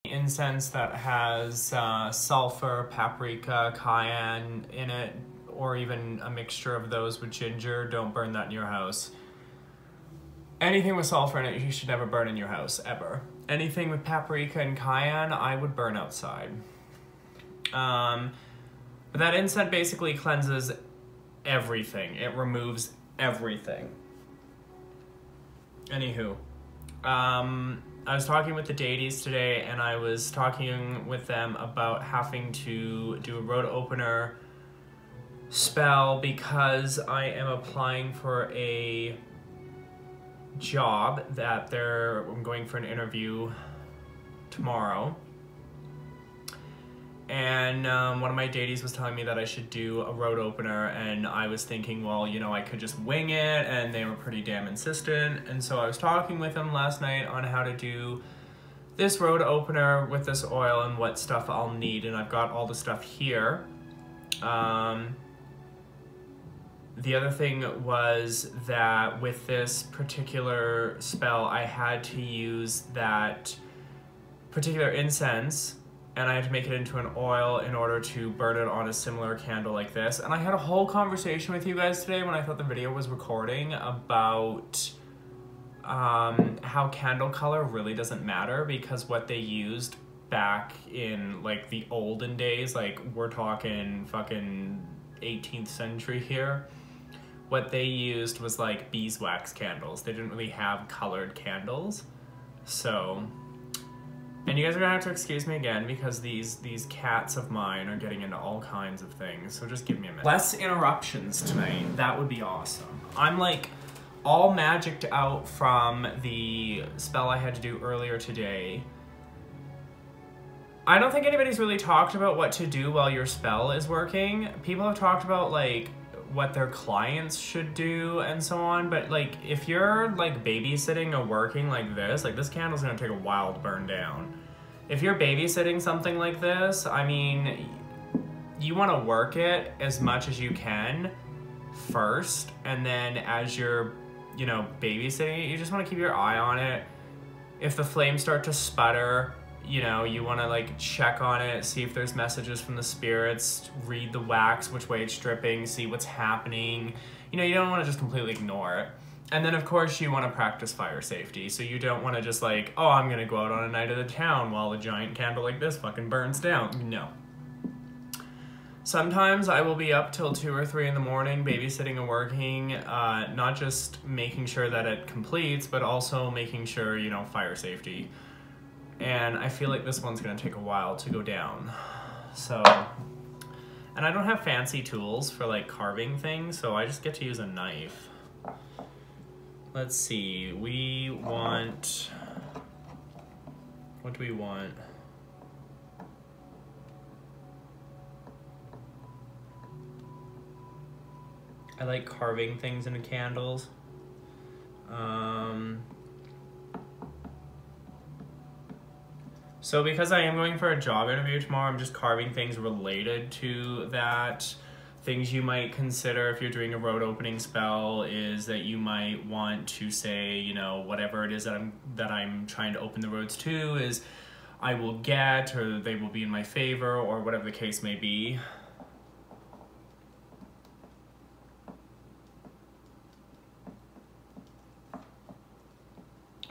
Incense that has sulfur, paprika, cayenne in it, or even a mixture of those with ginger, don't burn that in your house. Anything with sulfur in it, you should never burn in your house, ever. Anything with paprika and cayenne, I would burn outside. But that incense basically cleanses everything. It removes everything. Anywho, I was talking with the Dadies today, and I was talking with them about having to do a road opener spell because I am applying for a job that I'm going for an interview tomorrow. And one of my Dadies was telling me that I should do a road opener, and I was thinking, well, you know, I could just wing it, and they were pretty damn insistent. And so I was talking with them last night on how to do this road opener with this oil and what stuff I'll need, and I've got all the stuff here. The other thing was that with this particular spell, I had to use that particular incense, and I had to make it into an oil in order to burn it on a similar candle like this. And I had a whole conversation with you guys today when I thought the video was recording about how candle color really doesn't matter, because what they used back in like the olden days, like we're talking fucking 18th century here, what they used was like beeswax candles. They didn't really have colored candles. So, and you guys are gonna have to excuse me again because these cats of mine are getting into all kinds of things, so just give me a minute. Less interruptions tonight, that would be awesome. I'm like all magicked out from the spell I had to do earlier today. I don't think anybody's really talked about what to do while your spell is working. People have talked about like what their clients should do and so on, but like if you're like babysitting or working like this candle's gonna take a while to burn down. If you're babysitting something like this, I mean, you want to work it as much as you can first, and then as you're, you know, babysitting it, you just want to keep your eye on it. If the flames start to sputter, you know, you want to like check on it, see if there's messages from the spirits, read the wax, which way it's dripping, see what's happening. You know, you don't want to just completely ignore it. And then of course you want to practice fire safety. So you don't want to just like, oh, I'm going to go out on a night of the town while a giant candle like this fucking burns down. No. Sometimes I will be up till 2 or 3 in the morning babysitting and working, not just making sure that it completes, but also making sure, you know, fire safety. And I feel like this one's gonna take a while to go down. So, and I don't have fancy tools for like carving things, so I just get to use a knife. Let's see, we want, what do we want? I like carving things into candles. So because I am going for a job interview tomorrow, I'm just carving things related to that. Things you might consider if you're doing a road opening spell is that you might want to say, you know, whatever it is that I'm trying to open the roads to is I will get, or they will be in my favor, or whatever the case may be.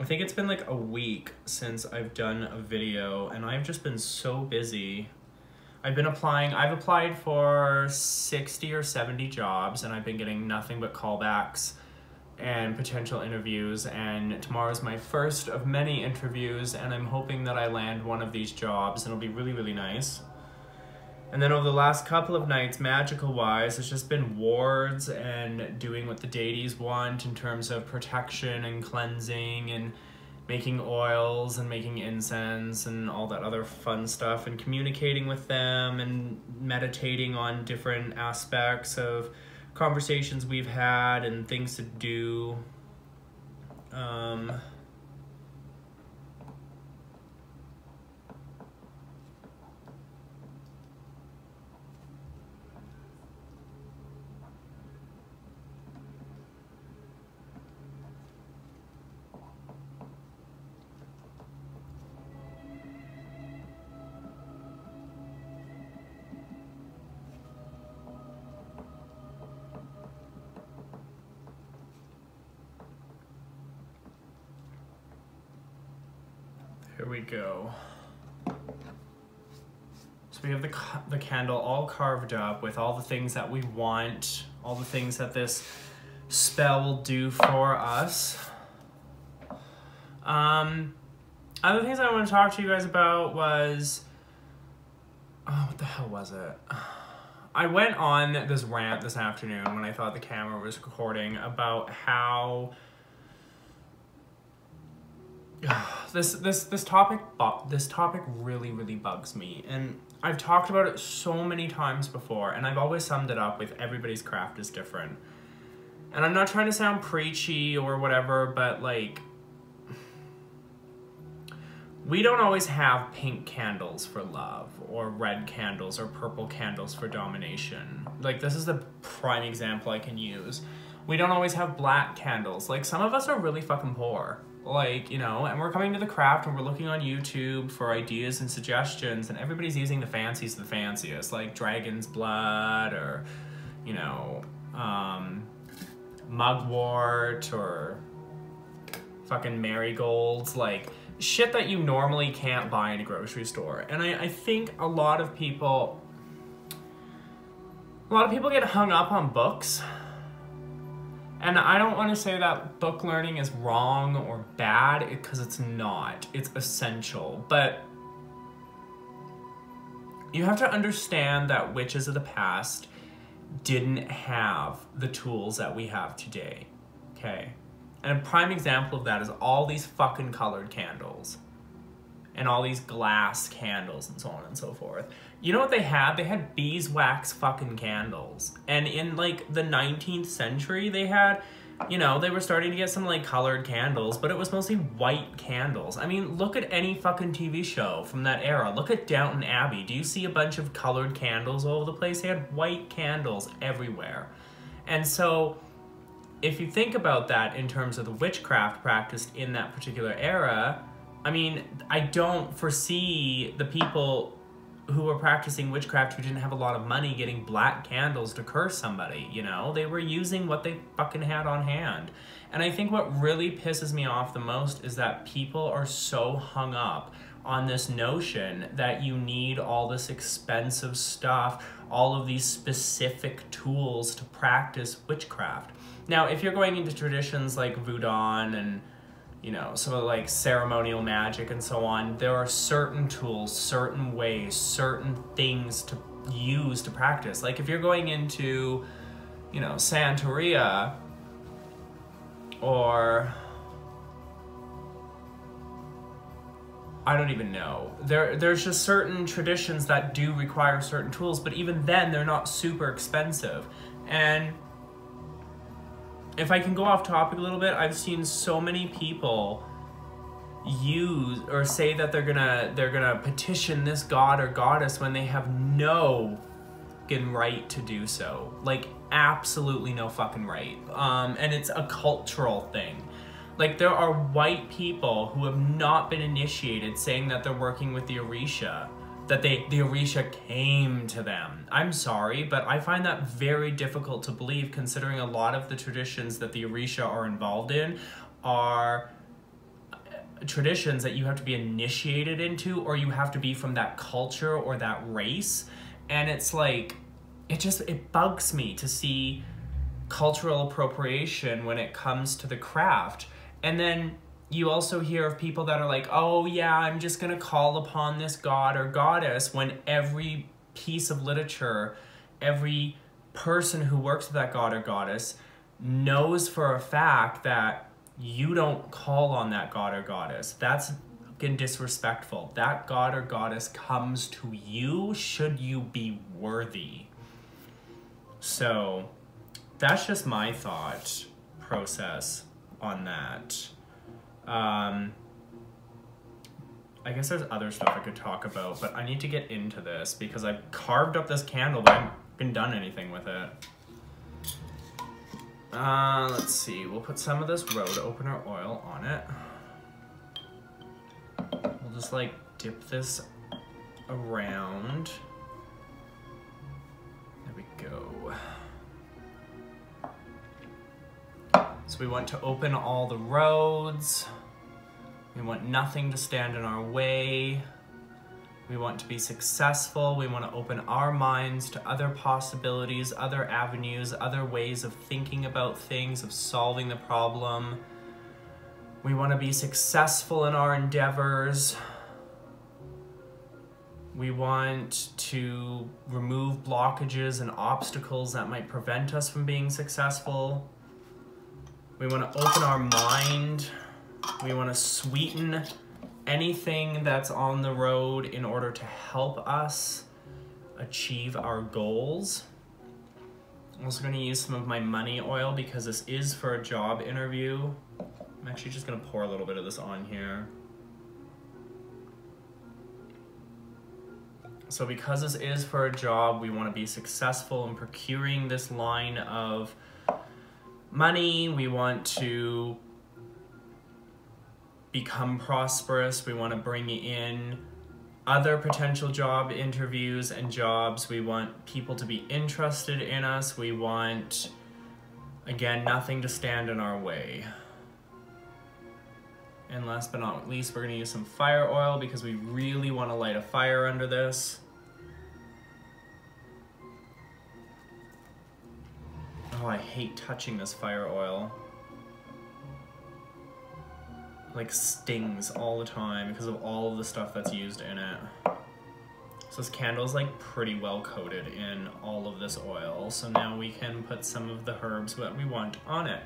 I think it's been like a week since I've done a video, and I've just been so busy. I've applied for 60 or 70 jobs, and I've been getting nothing but callbacks and potential interviews, and tomorrow's my first of many interviews, and I'm hoping that I land one of these jobs, and it'll be really, really nice. And then over the last couple of nights, magical-wise, it's just been wards and doing what the Dadies want in terms of protection and cleansing and making oils and making incense and all that other fun stuff, and communicating with them and meditating on different aspects of conversations we've had and things to do. Here we go. So we have the candle all carved up with all the things that we want, all the things that this spell will do for us. Other things I want to talk to you guys about was, oh, what the hell was it? I went on this rant this afternoon when I thought the camera was recording about how this topic really bugs me, and I've talked about it so many times before, and I've always summed it up with everybody's craft is different. And I'm not trying to sound preachy or whatever, but like, we don't always have pink candles for love, or red candles, or purple candles for domination. Like, this is the prime example I can use. We don't always have black candles. Like, some of us are really fucking poor. Like, you know, and we're coming to the craft and we're looking on YouTube for ideas and suggestions, and everybody's using the fancies of the fanciest, like dragon's blood, or, you know, mugwort, or fucking marigolds, like shit that you normally can't buy in a grocery store. And I think a lot of people get hung up on books. And I don't want to say that book learning is wrong or bad, because it's not. It's essential. But you have to understand that witches of the past didn't have the tools that we have today, okay? And a prime example of that is all these fucking colored candles and all these glass candles and so on and so forth. You know what they had? They had beeswax fucking candles. And in like the 19th century, they had, you know, they were starting to get some like colored candles, but it was mostly white candles. I mean, look at any fucking TV show from that era. Look at Downton Abbey. Do you see a bunch of colored candles all over the place? They had white candles everywhere. And so if you think about that in terms of the witchcraft practiced in that particular era, I mean, I don't foresee the people who were practicing witchcraft who didn't have a lot of money getting black candles to curse somebody, you know? They were using what they fucking had on hand. And I think what really pisses me off the most is that people are so hung up on this notion that you need all this expensive stuff, all of these specific tools to practice witchcraft. Now, if you're going into traditions like Voodoo and, you know, some of like ceremonial magic and so on, there are certain tools, certain ways, certain things to use to practice. Like if you're going into, you know, Santeria, or I don't even know. There's just certain traditions that do require certain tools, but even then they're not super expensive. And if I can go off topic a little bit, I've seen so many people use or say that they're gonna petition this god or goddess when they have no fucking right to do so. Like, absolutely no fucking right. And it's a cultural thing. Like, there are white people who have not been initiated saying that they're working with the Orisha, that the Orisha came to them. I'm sorry, but I find that very difficult to believe, considering a lot of the traditions that the Orisha are involved in are traditions that you have to be initiated into, or you have to be from that culture or that race. And it's like, it bugs me to see cultural appropriation when it comes to the craft. And then you also hear of people that are like, oh yeah, I'm just gonna call upon this god or goddess, when every piece of literature, every person who works with that god or goddess knows for a fact that you don't call on that god or goddess. That's fucking disrespectful. That god or goddess comes to you should you be worthy. So that's just my thought process on that. I guess there's other stuff I could talk about, but I need to get into this because I've carved up this candle, but I haven't done anything with it. Let's see. We'll put some of this road opener oil on it. We'll just like dip this around. There we go. So we want to open all the roads. We want nothing to stand in our way. We want to be successful. We want to open our minds to other possibilities, other avenues, other ways of thinking about things, of solving the problem. We want to be successful in our endeavors. We want to remove blockages and obstacles that might prevent us from being successful. We want to open our mind. We want to sweeten anything that's on the road in order to help us achieve our goals. I'm also going to use some of my money oil because this is for a job interview. I'm actually just going to pour a little bit of this on here. So because this is for a job, we want to be successful in procuring this line of money. We want to become prosperous. We want to bring in other potential job interviews and jobs. We want people to be interested in us. We want, again, nothing to stand in our way. And last but not least, we're going to use some fire oil because we really want to light a fire under this. Oh, I hate touching this fire oil. Like stings all the time because of all of the stuff that's used in it. So this candle is like pretty well coated in all of this oil. So now we can put some of the herbs that we want on it.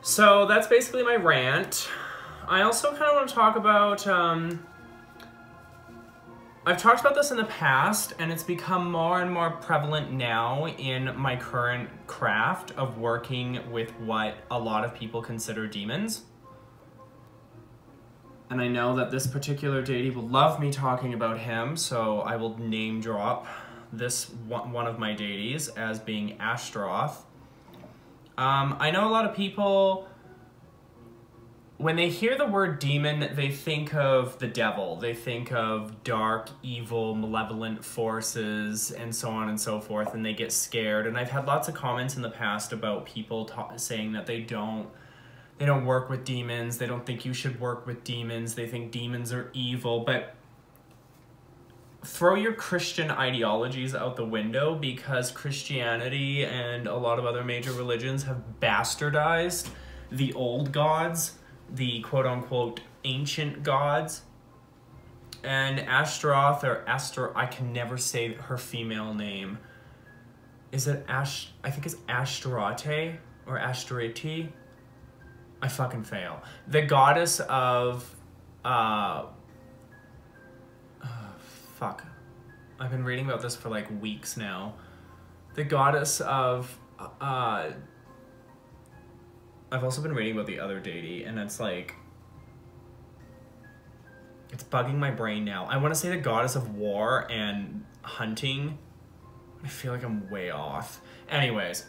So that's basically my rant. I also kind of want to talk about, I've talked about this in the past, and it's become more and more prevalent now in my current craft of working with what a lot of people consider demons. And I know that this particular deity will love me talking about him, so I will name drop this one of my deities as being Ashtaroth. I know a lot of people, when they hear the word demon, they think of the devil. They think of dark, evil, malevolent forces, and so on and so forth, and they get scared. And I've had lots of comments in the past about people saying that they don't work with demons. They don't think you should work with demons. They think demons are evil. But throw your Christian ideologies out the window, because Christianity and a lot of other major religions have bastardized the old gods, the quote-unquote ancient gods. And Ashtaroth, or Esther, I can never say her female name. Is it I think it's Ashtarote or Ashtoreti? I fucking fail. The goddess of fuck. I've been reading about this for like weeks now. The goddess of I've also been reading about the other deity, and it's like, it's bugging my brain now. I want to say the goddess of war and hunting. I feel like I'm way off. Anyways,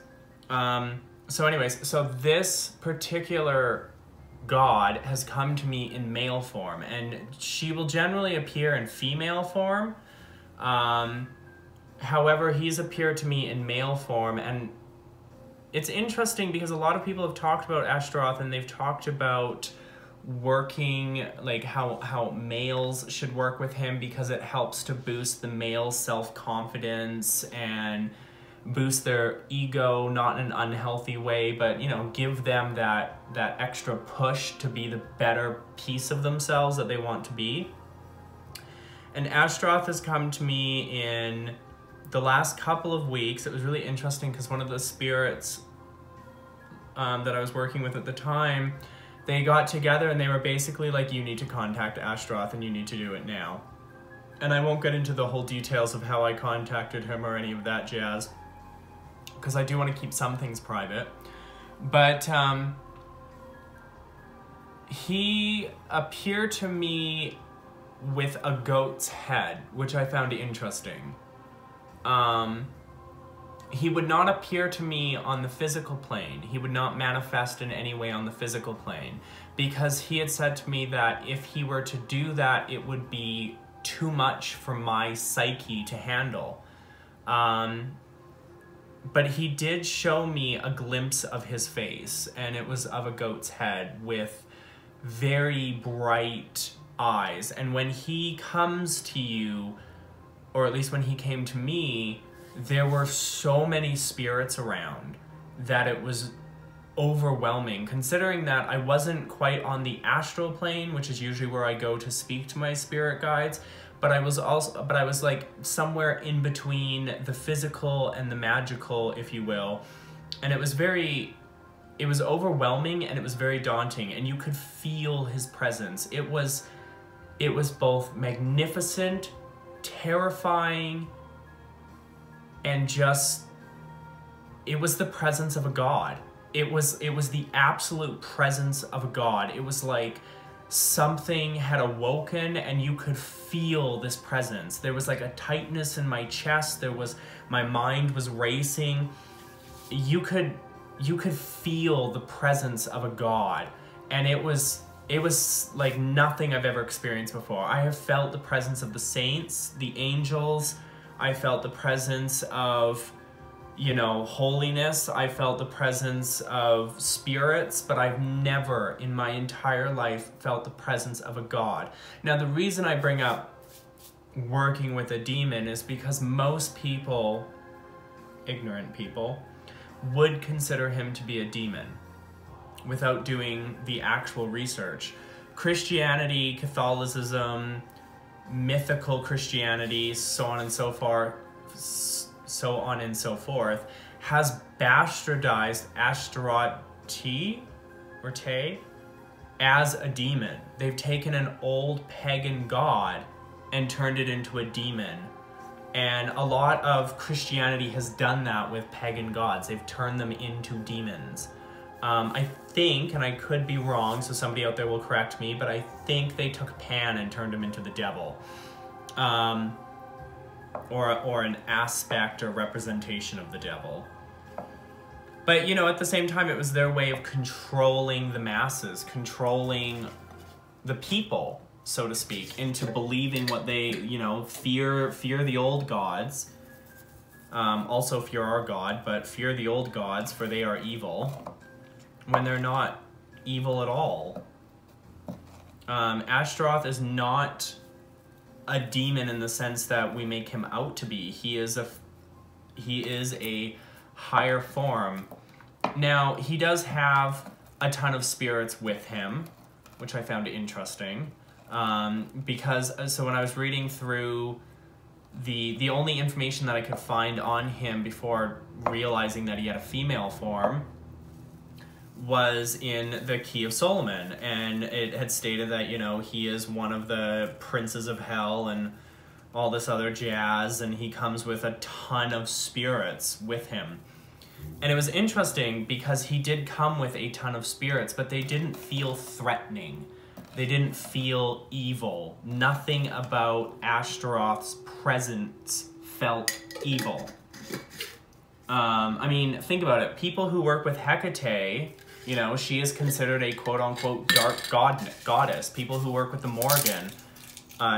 so this particular god has come to me in male form, and she will generally appear in female form. However, he's appeared to me in male form, and it's interesting because a lot of people have talked about Ashtaroth, and they've talked about working, like how males should work with him because it helps to boost the male self-confidence and boost their ego, not in an unhealthy way, but, you know, give them that extra push to be the better piece of themselves that they want to be. And Ashtaroth has come to me in the last couple of weeks. It was really interesting because one of the spirits that I was working with at the time, they got together and they were basically like, you need to contact Ashtaroth and you need to do it now. And I won't get into the whole details of how I contacted him or any of that jazz, because I do want to keep some things private. But he appeared to me with a goat's head, which I found interesting. He would not appear to me on the physical plane. He would not manifest in any way on the physical plane, because he had said to me that if he were to do that, it would be too much for my psyche to handle. But he did show me a glimpse of his face, and it was of a goat's head with very bright eyes. And when he comes to you, or at least when he came to me, there were so many spirits around that it was overwhelming, considering that I wasn't quite on the astral plane, which is usually where I go to speak to my spirit guides, but I was like somewhere in between the physical and the magical, if you will. And it was overwhelming, and it was very daunting, and you could feel his presence. It was both magnificent, terrifying, and just, it was the presence of a god. It was the absolute presence of a god. It was like something had awoken and you could feel this presence. There was like a tightness in my chest. My mind was racing. You could feel the presence of a god, and it was like nothing I've ever experienced before. I have felt the presence of the saints, the angels. I felt the presence of, holiness. I felt the presence of spirits, but I've never in my entire life felt the presence of a god. Now, the reason I bring up working with a demon is because most people, ignorant people, would consider him to be a demon without doing the actual research. Christianity, Catholicism, mythical Christianity, so on and so forth, has bastardized Ashtaroth or Te as a demon. They've taken an old pagan god and turned it into a demon. And a lot of Christianity has done that with pagan gods. They've turned them into demons. I think, and I could be wrong, so somebody out there will correct me, but I think they took Pan and turned him into the devil. Or an aspect or representation of the devil. But, at the same time, it was their way of controlling the masses, controlling the people, so to speak, into believing what they, fear the old gods. Also fear our God, but fear the old gods, for they are evil, when they're not evil at all. Ashtaroth is not a demon in the sense that we make him out to be. He is a higher form. Now, he does have a ton of spirits with him, which I found interesting. Because when I was reading through the only information that I could find on him before realizing that he had a female form was in the Key of Solomon, and it had stated that, he is one of the princes of hell and all this other jazz, and he comes with a ton of spirits with him. And it was interesting because he did come with a ton of spirits, but they didn't feel threatening. They didn't feel evil. Nothing about Ashtaroth's presence felt evil. Think about it. People who work with Hecate, she is considered a quote-unquote dark goddess. People who work with the Morgan,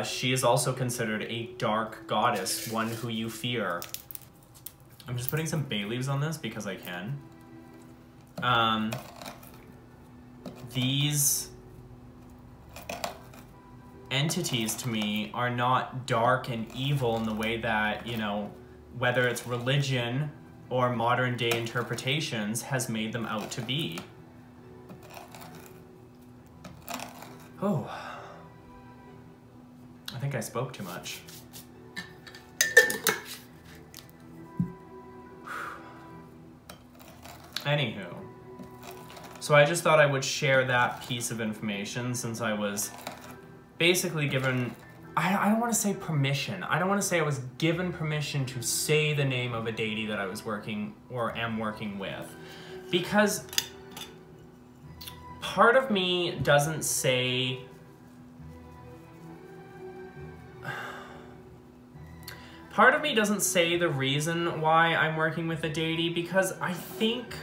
she is also considered a dark goddess, one who you fear. I'm just putting some bay leaves on this because I can. These entities to me are not dark and evil in the way that, whether it's religion or modern day interpretations has made them out to be. Oh, I think I spoke too much. Anywho, so I just thought I would share that piece of information since I was basically given, I don't want to say permission. I don't want to say I was given permission to say the name of a deity that I was working or am working with. Because part of me doesn't say, the reason why I'm working with a deity, because I think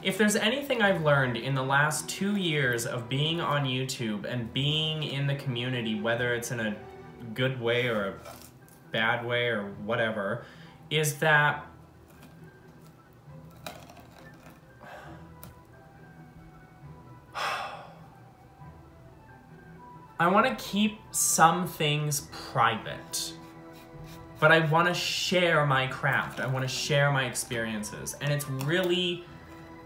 if there's anything I've learned in the last 2 years of being on YouTube and being in the community, whether it's in a good way or a bad way or whatever, is that I want to keep some things private, but I want to share my craft. I want to share my experiences. And it's really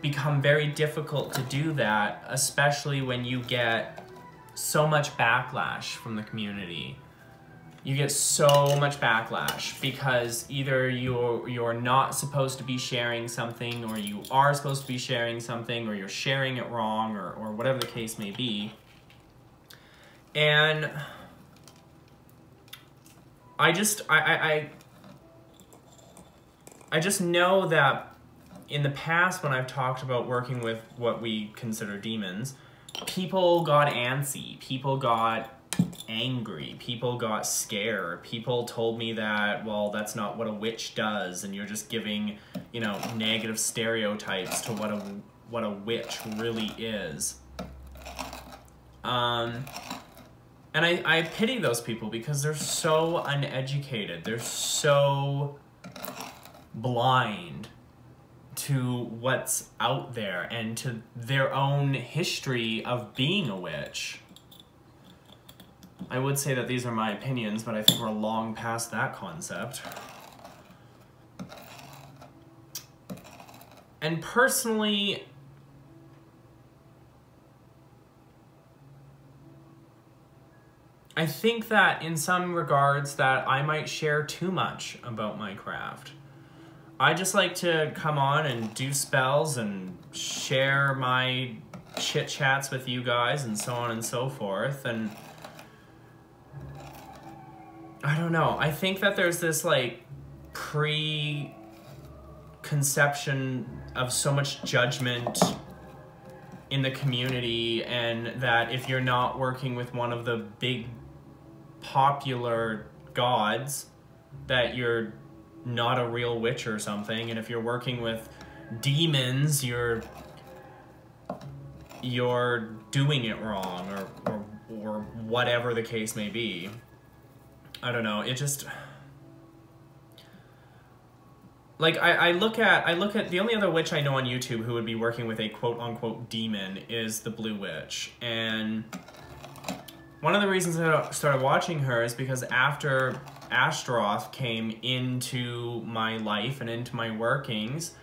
become very difficult to do that, especially when you get so much backlash from the community. You get so much backlash because either you're not supposed to be sharing something, or you are supposed to be sharing something, or you're sharing it wrong, or whatever the case may be. And I just know that in the past, when I've talked about working with what we consider demons, people got antsy, people got angry, people got scared, people told me that, well, that's not what a witch does, and you're just giving, you know, negative stereotypes to what a witch really is. And I pity those people because they're so uneducated, they're so blind to what's out there and to their own history of being a witch. I would say that these are my opinions, but I think we're long past that concept. And personally, I think that in some regards that I might share too much about my craft. I just like to come on and do spells and share my chit chats with you guys and so on and so forth. And I don't know. I think that there's this like preconception of so much judgment in the community, and that if you're not working with one of the big popular gods, that you're not a real witch or something. And if you're working with demons, you're doing it wrong, or whatever the case may be. I don't know. It just, like, I look at the only other witch I know on YouTube who would be working with a quote-unquote demon is the Blue Witch. And one of the reasons I started watching her is because after Ashtaroth came into my life and into my workings,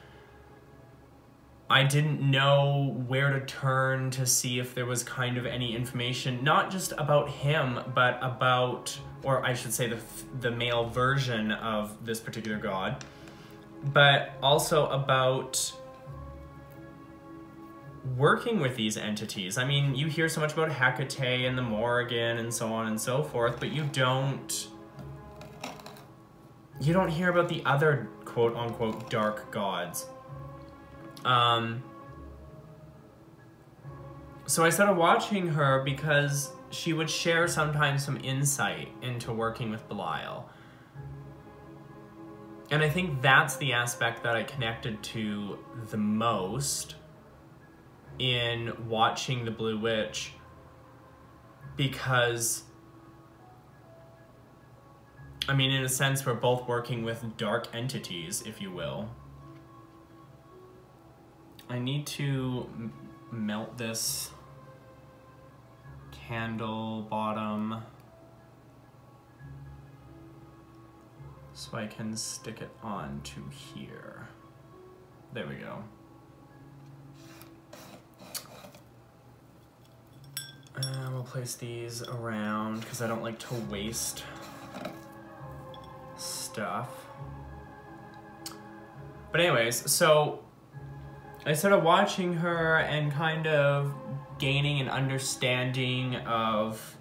I didn't know where to turn to see if there was kind of any information, not just about him, but about, or I should say the male version of this particular god, but also about working with these entities. I mean, you hear so much about Hecate and the Morrigan and so on and so forth, but you don't hear about the other quote-unquote dark gods. So I started watching her because she would share sometimes some insight into working with Belial. And I think that's the aspect that I connected to the most in watching the Blue Witch, because, I mean, in a sense, we're both working with dark entities, if you will. I need to melt this candle bottom so I can stick it on to here. There we go. We'll place these around because I don't like to waste stuff. But anyways, so I started watching her and kind of gaining an understanding of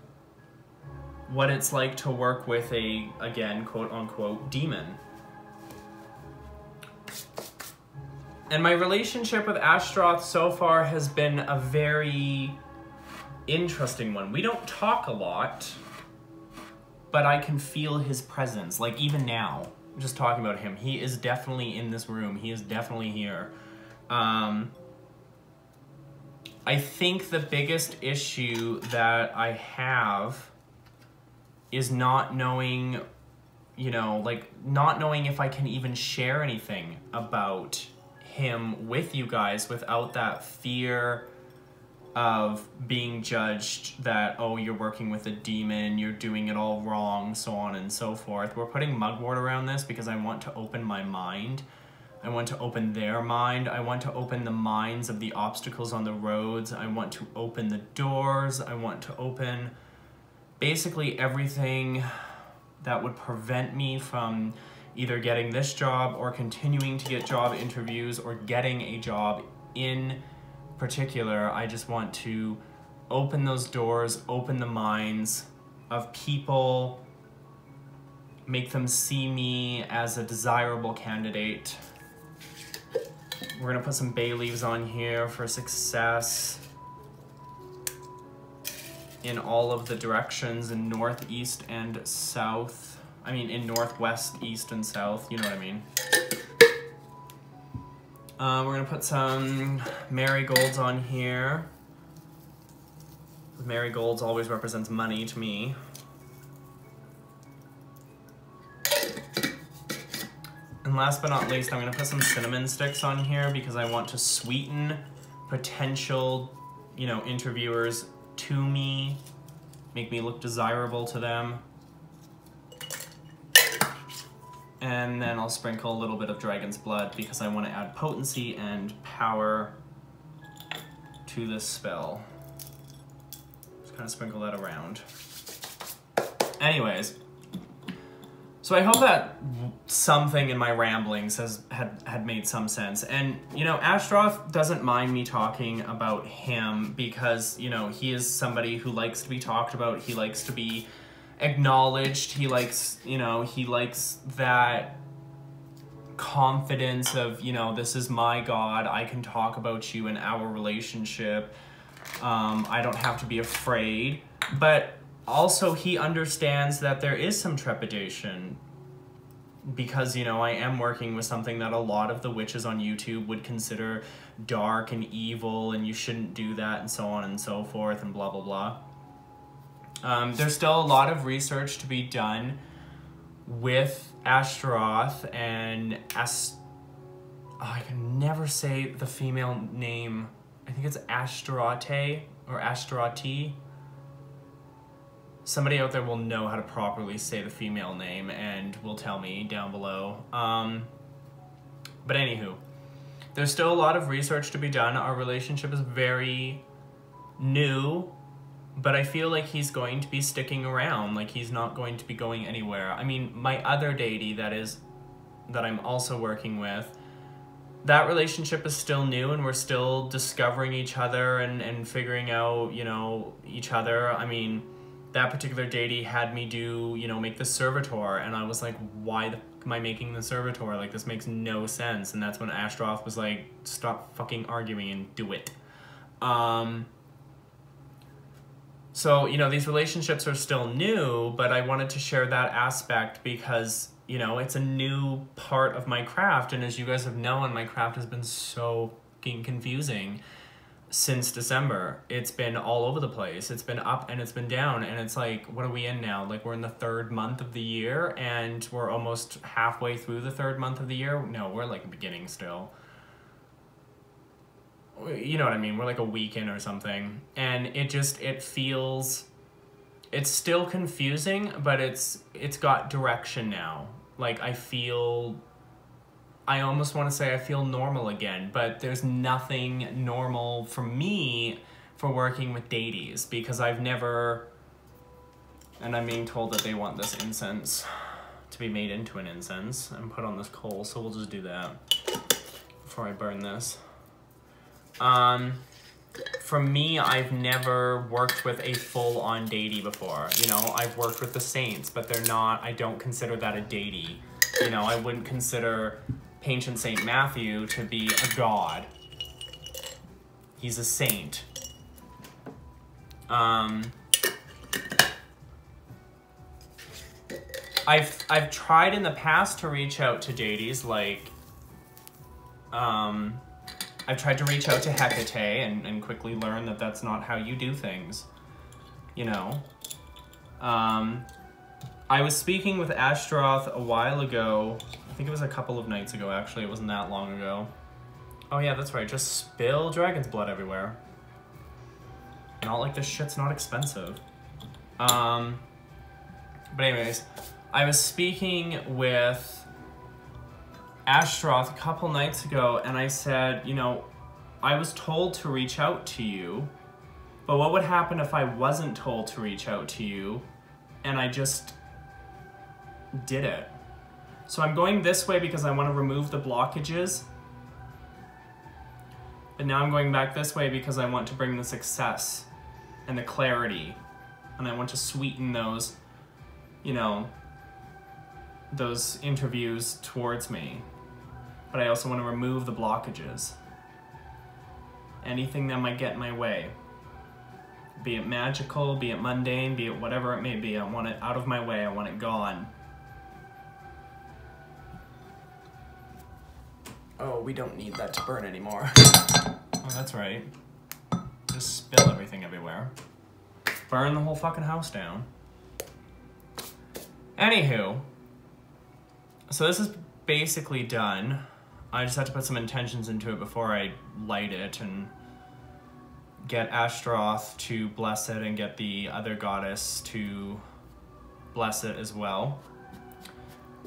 what it's like to work with a, again, quote-unquote demon. And my relationship with Ashtaroth so far has been a very interesting one. We don't talk a lot, but I can feel his presence. Like, even now, just talking about him, he is definitely in this room. He is definitely here. I think the biggest issue that I have is not knowing, you know, like, not knowing if I can even share anything about him with you guys without that fear of being judged that, oh, you're working with a demon, you're doing it all wrong, so on and so forth. We're putting mugwort around this because I want to open my mind. I want to open their mind. I want to open the minds of the obstacles on the roads. I want to open the doors. I want to open basically everything that would prevent me from either getting this job or continuing to get job interviews or getting a job in particular. I just want to open those doors, open the minds of people, make them see me as a desirable candidate. We're gonna put some bay leaves on here for success in all of the directions, in north, east, and south. I mean, in northwest, east, and south, you know what I mean. We're gonna put some marigolds on here. Marigolds always represents money to me. And last but not least, I'm gonna put some cinnamon sticks on here because I want to sweeten potential, you know, interviewers to me, make me look desirable to them. And then I'll sprinkle a little bit of dragon's blood because I want to add potency and power to this spell. Just kind of sprinkle that around. Anyways, so I hope that something in my ramblings had made some sense. And, you know, Ashtaroth doesn't mind me talking about him because, you know, he is somebody who likes to be talked about. He likes to be acknowledged. He likes, you know, he likes that confidence of, you know, this is my God. I can talk about you and our relationship. I don't have to be afraid. But also he understands that there is some trepidation because, you know, I am working with something that a lot of the witches on YouTube would consider dark and evil and you shouldn't do that and so on and so forth and blah, blah, blah. There's still a lot of research to be done with Ashtaroth and I can never say the female name. I think it's Ashtarote or Ashtarote. Somebody out there will know how to properly say the female name and will tell me down below. But anywho, there's still a lot of research to be done. Our relationship is very new, but I feel like he's going to be sticking around. Like he's not going to be going anywhere. I mean, my other deity that I'm also working with, that relationship is still new and we're still discovering each other and figuring out, you know, each other. I mean, that particular deity had me do, you know, make the servitor, and I was like, why the fuck am I making the servitor? Like, this makes no sense. And that's when Ashtaroth was like, stop fucking arguing and do it. So, you know, these relationships are still new, but I wanted to share that aspect because, you know, it's a new part of my craft, and as you guys have known, my craft has been so fucking confusing since December. It's been all over the place. It's been up and it's been down, and it's like, what are we in now? Like, we're in the 3rd month of the year and we're almost halfway through the 3rd month of the year. No, we're like the beginning still. You know what I mean? We're like a week in or something, and it feels, it's still confusing, but it's got direction now. Like, I almost want to say I feel normal again, but there's nothing normal for me for working with deities because I've never, and I'm being told that they want this incense to be made into an incense and put on this coal, so we'll just do that before I burn this. For me, I've never worked with a full-on deity before. You know, I've worked with the saints, but they're not, I don't consider that a deity. You know, I wouldn't consider Ancient Saint Matthew to be a god. He's a saint. I've tried in the past to reach out to deities, like, I've tried to reach out to Hecate and quickly learn that that's not how you do things, you know. I was speaking with Ashtaroth a while ago. I think it was a couple of nights ago, actually. It wasn't that long ago. Oh yeah, that's right. Just spill dragon's blood everywhere. Not like this shit's not expensive. But anyways, I was speaking with Ashtaroth a couple nights ago, and I said, you know, I was told to reach out to you, but what would happen if I wasn't told to reach out to you, and I just did it? So I'm going this way because I want to remove the blockages, but now I'm going back this way because I want to bring the success and the clarity, and I want to sweeten those, you know, those interviews towards me. But I also want to remove the blockages. Anything that might get in my way. Be it magical, be it mundane, be it whatever it may be. I want it out of my way. I want it gone. Oh, we don't need that to burn anymore. Oh, that's right. Just spill everything everywhere. Burn the whole fucking house down. Anywho. So this is basically done. I just have to put some intentions into it before I light it and get Ashtaroth to bless it and get the other goddess to bless it as well.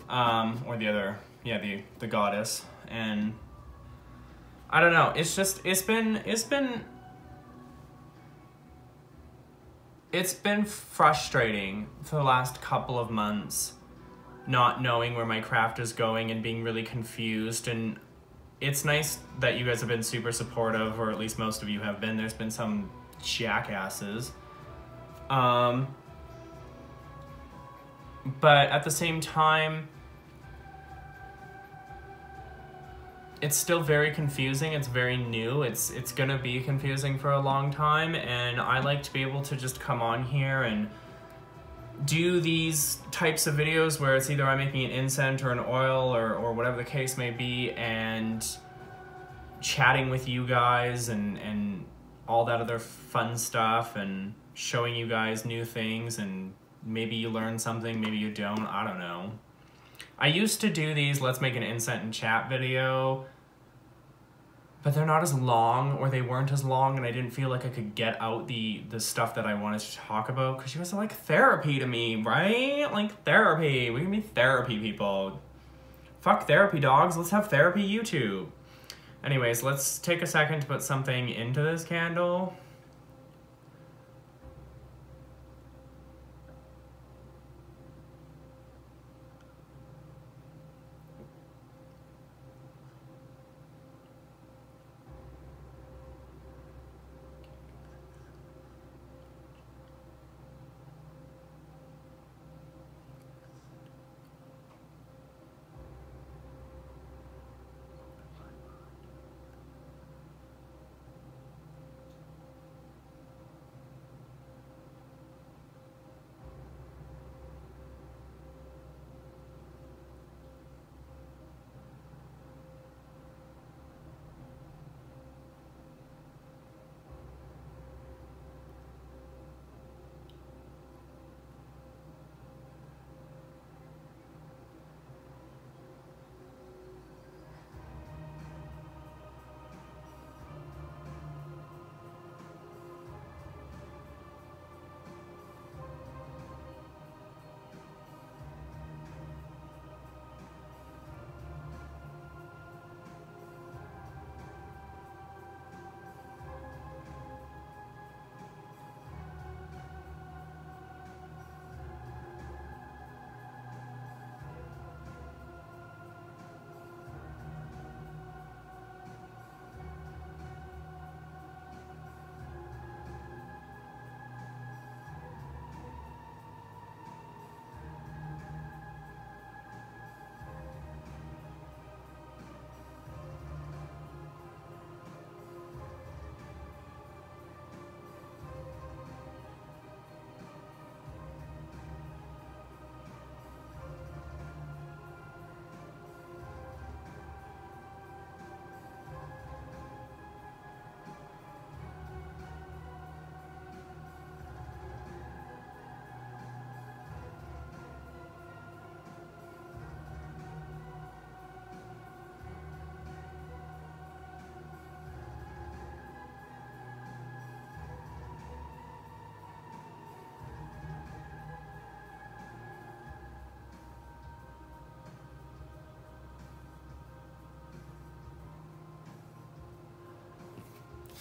Or the other, yeah, the goddess. And I don't know, it's just, it's been frustrating for the last couple of months, not knowing where my craft is going and being really confused. And it's nice that you guys have been super supportive, or at least most of you have been. There's been some jackasses. But at the same time, it's still very confusing. It's very new. It's gonna be confusing for a long time, and I like to be able to just come on here and do these types of videos where it's either I'm making an incense or an oil or whatever the case may be, and chatting with you guys and all that other fun stuff, and showing you guys new things, and maybe you learn something, maybe you don't, I don't know. I used to do these let's make an incense and chat video, but they're not as long, or they weren't as long, and I didn't feel like I could get out the stuff that I wanted to talk about, because you guys are like therapy to me, right? Like therapy. We can be therapy people. Fuck therapy, dogs. Let's have therapy YouTube. Anyways, let's take a second to put something into this candle.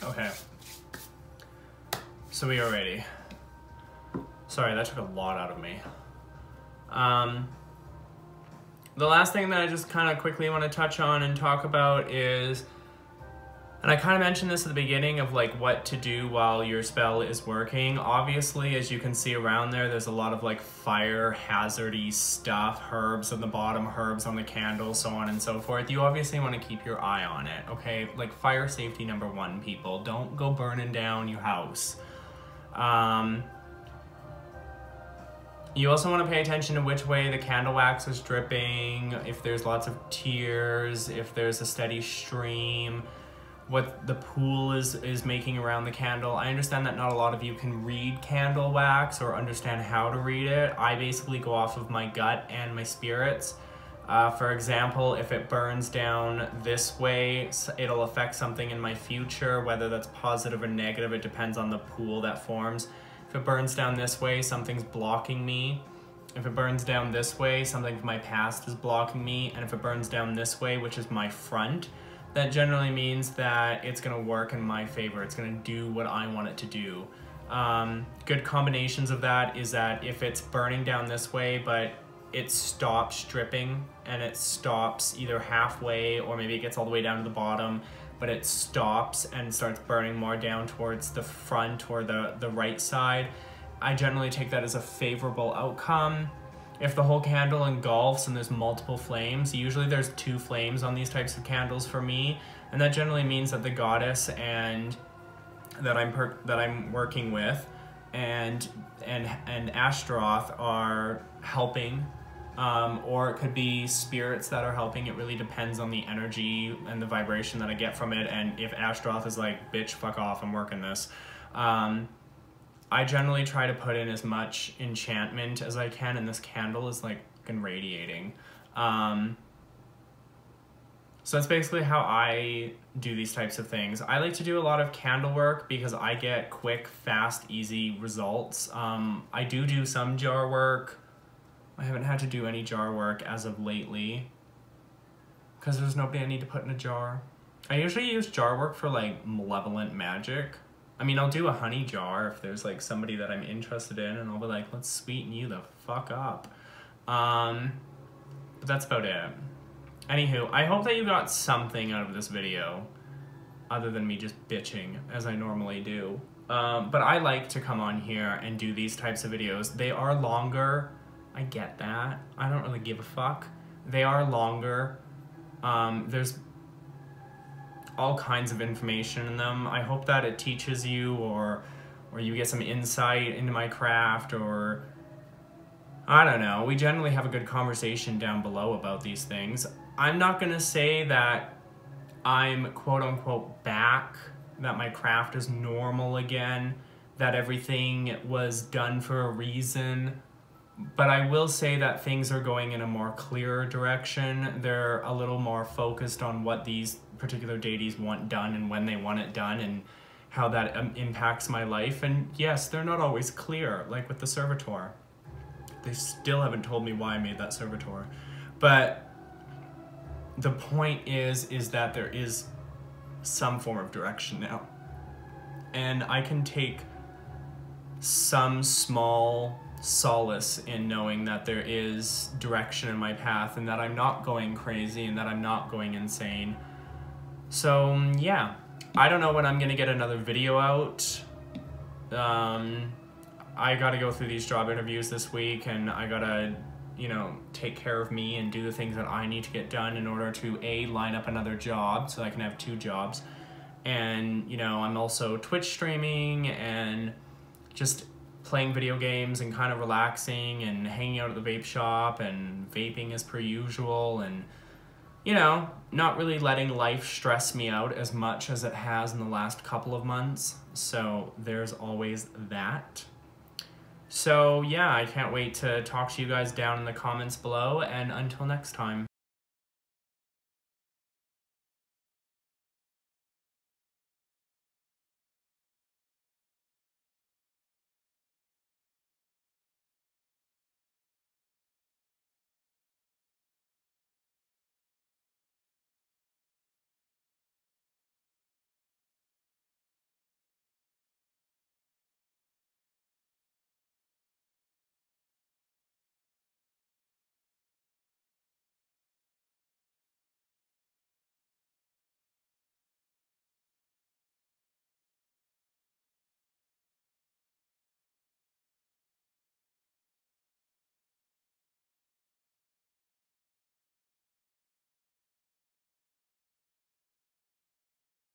Okay. So we are ready. Sorry, that took a lot out of me. The last thing that I just kind of quickly want to touch on and talk about is, and I kind of mentioned this at the beginning of like what to do while your spell is working. Obviously, as you can see around there, there's a lot of like fire hazardy stuff, herbs on the bottom, herbs on the candle, so on and so forth. You obviously want to keep your eye on it, okay? Like fire safety #1, people. Don't go burning down your house. You also want to pay attention to which way the candle wax is dripping, if there's lots of tears, if there's a steady stream, what the pool is making around the candle. I understand that not a lot of you can read candle wax or understand how to read it. I basically go off of my gut and my spirits. For example, if it burns down this way, it'll affect something in my future, whether that's positive or negative. It depends on the pool that forms. If it burns down this way, something's blocking me. If it burns down this way, something from my past is blocking me. And if it burns down this way, which is my front, that generally means that it's gonna work in my favor. It's gonna do what I want it to do. Good combinations of that is that if it's burning down this way, but it stops dripping and it stops either halfway, or maybe it gets all the way down to the bottom, but it stops and starts burning more down towards the front or the right side, I generally take that as a favorable outcome. If the whole candle engulfs and there's multiple flames, usually there's 2 flames on these types of candles for me, and that generally means that the goddess and that I'm working with and Ashtaroth are helping. Or it could be spirits that are helping. It really depends on the energy and the vibration that I get from it. And if Ashtaroth is like, bitch, fuck off, I'm working this. I generally try to put in as much enchantment as I can, and this candle is like fucking radiating. So that's basically how I do these types of things. I like to do a lot of candle work because I get quick, fast, easy results. I do some jar work. I haven't had to do any jar work as of lately because there's nobody I need to put in a jar. I usually use jar work for like malevolent magic. I mean, I'll do a honey jar if there's like somebody that I'm interested in, and I'll be like, let's sweeten you the fuck up. But that's about it. Anywho, I hope that you got something out of this video other than me just bitching as I normally do. But I like to come on here and do these types of videos. They are longer. I get that. I don't really give a fuck. They are longer. There's all kinds of information in them. I hope that it teaches you or you get some insight into my craft, or I don't know. We generally have a good conversation down below about these things. I'm not gonna say that I'm quote unquote back, that my craft is normal again, that everything was done for a reason. But I will say that things are going in a more clearer direction. They're a little more focused on what these particular deities want done and when they want it done and how that impacts my life. And yes, they're not always clear, like with the servitor. They still haven't told me why I made that servitor. But the point is that there is some form of direction now. And I can take some small solace in knowing that there is direction in my path and that I'm not going crazy and that I'm not going insane. So yeah, I don't know when I'm gonna get another video out. I gotta go through these job interviews this week, and I gotta, you know, take care of me and do the things that I need to get done in order to A, line up another job so I can have 2 jobs. And, you know, I'm also Twitch streaming and just playing video games and kind of relaxing and hanging out at the vape shop and vaping as per usual, and, you know, not really letting life stress me out as much as it has in the last couple of months. So there's always that. So yeah, I can't wait to talk to you guys down in the comments below, and until next time.